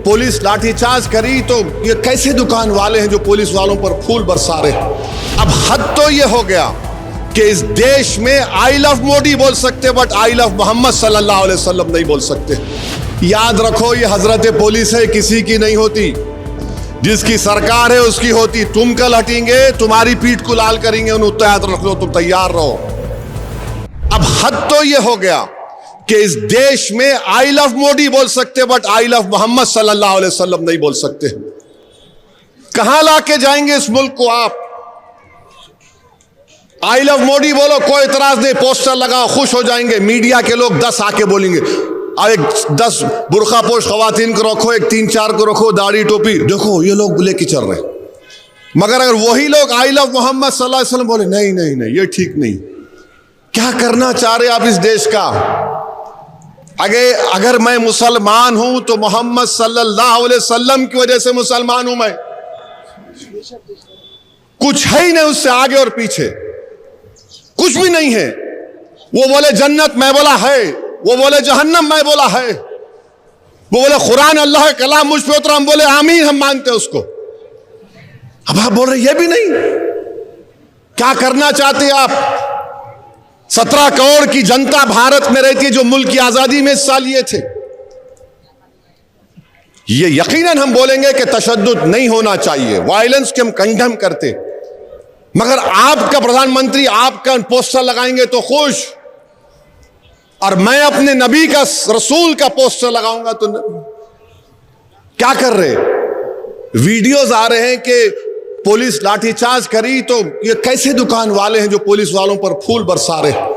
Police lathi charge करी तो ये कैसे दुकान वाले हैं जो पुलिस वालों पर फूल बरसा रहे हैं। अब हद तो ये हो गया कि इस देश में आई लव मोदी बोल सकते बट आई लव मोहम्मद सल्लल्लाहु अलैहि वसल्लम नहीं बोल सकते। याद रखो ये हजरत पुलिस है, किसी की नहीं होती, जिसकी सरकार है उसकी होती। तुम कल हटेंगे, तुम्हारी पीठ को लाल करेंगे, उन्हें याद रख लो, तुम तैयार रहो। अब हद तो ये हो गया कि इस देश में आई लव मोदी बोल सकते बट आई लव मोहम्मद सल्लल्लाहु अलैहि वसल्लम नहीं बोल सकते। कहां लाके जाएंगे इस मुल्क को आप? आई लव मोदी बोलो, कोई इतराज नहीं, पोस्टर लगाओ, खुश हो जाएंगे। मीडिया के लोग 10 आके बोलेंगे, अब एक 10 बुरखा पोश खवातीन को रखो, एक 3-4 को रखो, दाढ़ी टोपी, देखो ये लोग लेके चल रहे हैं। मगर अगर वही लोग आई लव मोहम्मद सल्लल्लाहु अलैहि वसल्लम बोले, नहीं नहीं नहीं ये ठीक नहीं। क्या करना चाह रहे आप इस देश का? अगर मैं मुसलमान हूं तो मोहम्मद सल्लल्लाहु अलैहि वसल्लम की वजह से मुसलमान हूं मैं, कुछ है ही नहीं उससे आगे और पीछे, कुछ भी नहीं है। वो बोले जन्नत, मैं बोला है। वो बोले जहन्नम, मैं बोला है। वो बोले कुरान अल्लाह का कलाम मुझ पे उतरा, हम बोले आमीन, हम मानते हैं उसको। अब आप बोल रहे ये भी नहीं। क्या करना चाहते आप? 17 करोड़ की जनता भारत में रहती है जो मुल्क की आजादी में हिस्सा लिए थे। ये यकीनन हम बोलेंगे कि तशद्दुद नहीं होना चाहिए, वायलेंस के हम कंडेम करते, मगर आपका प्रधानमंत्री आपका पोस्टर लगाएंगे तो खुश, और मैं अपने नबी का, रसूल का पोस्टर लगाऊंगा तो क्या कर रहे? वीडियोस आ रहे हैं कि पुलिस लाठीचार्ज करी तो ये कैसे दुकान वाले हैं जो पुलिस वालों पर फूल बरसा रहे हैं।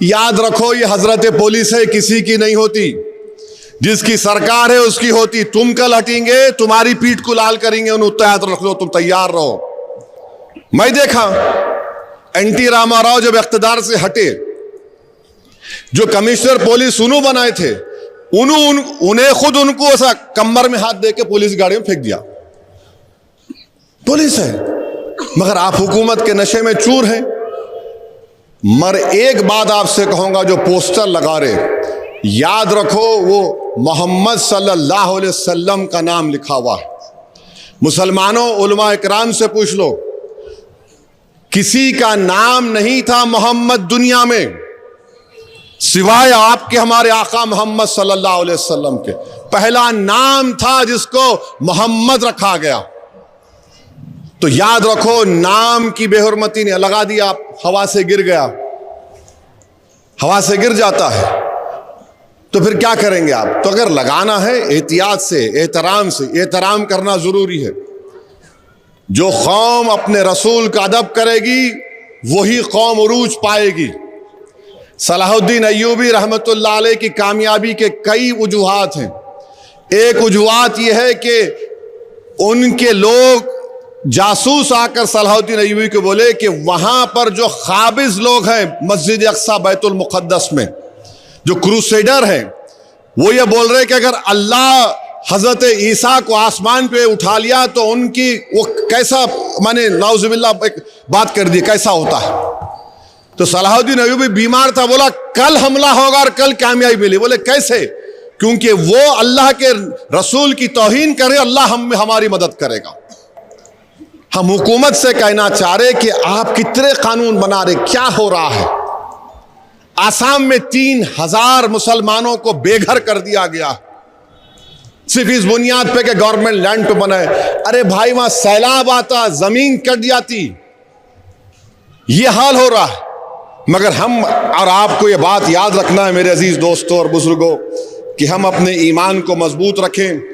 याद रखो ये हजरत पुलिस है, किसी की नहीं होती, जिसकी सरकार है उसकी होती। तुम कल हटेंगे, तुम्हारी पीठ को लाल करेंगे, उन्हें याद रख लो, तुम तैयार रहो। मैं देखा एनटी रामाराव जब इख्तिदार से हटे, जो कमिश्नर पुलिस उन्होंने बनाए थे, उन्हें खुद उनको ऐसा कमर में हाथ देके पुलिस गाड़ी में फेंक दिया। पुलिस है, मगर आप हुकूमत के नशे में चूर हैं। मगर एक बात आपसे कहूंगा, जो पोस्टर लगा रहे, याद रखो वो मोहम्मद सल्लल्लाहु अलैहि वसल्लम का नाम लिखा हुआ है। मुसलमानों, उलमा इकराम से पूछ लो, किसी का नाम नहीं था मोहम्मद दुनिया में सिवाय आपके, हमारे आका मोहम्मद सल्लल्लाहु अलैहि वसल्लम के। पहला नाम था जिसको मोहम्मद रखा गया। तो याद रखो, नाम की बेहुरमती ने लगा दिया, आप हवा से गिर गया, हवा से गिर जाता है तो फिर क्या करेंगे आप? तो अगर लगाना है एहतियात से, एहतराम से, एहतराम करना जरूरी है। जो कौम अपने रसूल का अदब करेगी वही कौम उरूज पाएगी। सलाहुद्दीन अय्यूबी रहमतुल्लाह अलैह की कामयाबी के कई वजूहात हैं। एक वजूहात यह है कि उनके लोग जासूस आकर सलाहुद्दीन अय्यूबी को बोले कि वहां पर जो खाबिज लोग हैं मस्जिद अक्सा बैतुल मुक़द्दस में, जो क्रूसेडर हैं, वो ये बोल रहे कि अगर अल्लाह हजरत ईसा को आसमान पे उठा लिया तो उनकी वो कैसा, माने नाउज़ुबिल्लाह एक बात कर दी, कैसा होता है। तो सलाहुद्दीन अय्यूबी बीमार था, बोला कल हमला होगा और कल कामयाबी मिली। बोले कैसे? क्योंकि वो अल्लाह के रसूल की तौहीन करे, अल्लाह हमारी मदद करेगा। हम हुकूमत से कहना चाह रहे कि आप कितने कानून बना रहे, क्या हो रहा है? आसाम में 3000 मुसलमानों को बेघर कर दिया गया सिर्फ इस बुनियाद पे कि गवर्नमेंट लैंड पे बनाए। अरे भाई, वहां सैलाब आता, जमीन कट जाती, ये हाल हो रहा है। मगर हम और आपको ये बात याद रखना है मेरे अजीज दोस्तों और बुजुर्गों, कि हम अपने ईमान को मजबूत रखें।